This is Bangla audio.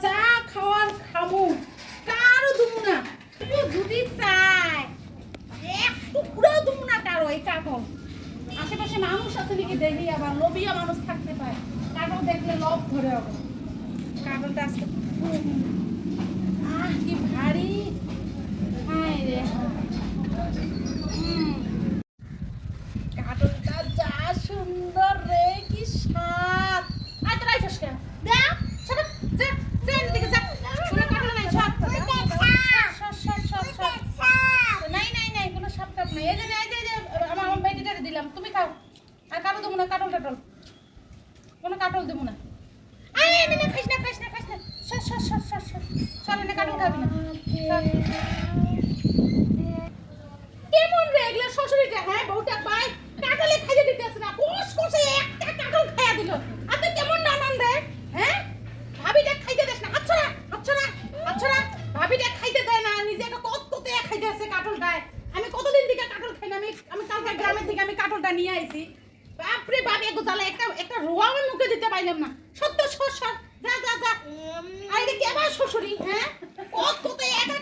যা খাওয়ার খামু কারো দুমু না যদি চাই এক টুকরো দুমু না কারো এই কাকল আশেপাশে মানুষ আছে নাকি দেখি আবার লোভিয়া মানুষ থাকতে পারে কাকল দেখলে লোভ ধরে হবে কাকলটা আজকে কি ভারী হায় রে কাকলটা যা সুন্দর রে কি স্বাদ আয় তোরা আইছস কেন দেখ সব যা যা এদিকে যা কোনো কাকল নাই সব নাই নাই নাই কোনো সাপ টাপ নাই এই যে আমার বেটিটারে দিলাম তুমি খাও আর কাটো দেবো না কাটল টাটল কোনো কাটল দেবো না আয় না না খাইস না সর না কাটল খাবি না কেমন রে এগুলো শ্বশুরিটা হ্যাঁ বউটা ভাই কাটলে খাইয়ে দিতেছ না কোষ কোষে একটা কাটল খাইয়া দিল আপনি কেমন নানান রে হ্যাঁ ভাবিটা খাইতে দেস না আচ্ছা না ভাবিটা খাইতে দেয় না নিজে একটা কততে খাইতে আছে কাটলটায় আমি কতদিন থেকে কাটল খাই না আমি কালকে গ্রামের থেকে আমি কাটলটা নিয়ে আইছি বাপরে বাপ এগো জ্বালা একটা রোয়া আমার মুখে দিতে পাইলাম না সত্য সর যা আরে কে আমার শ্বশুরি হ্যাঁ কততে একটা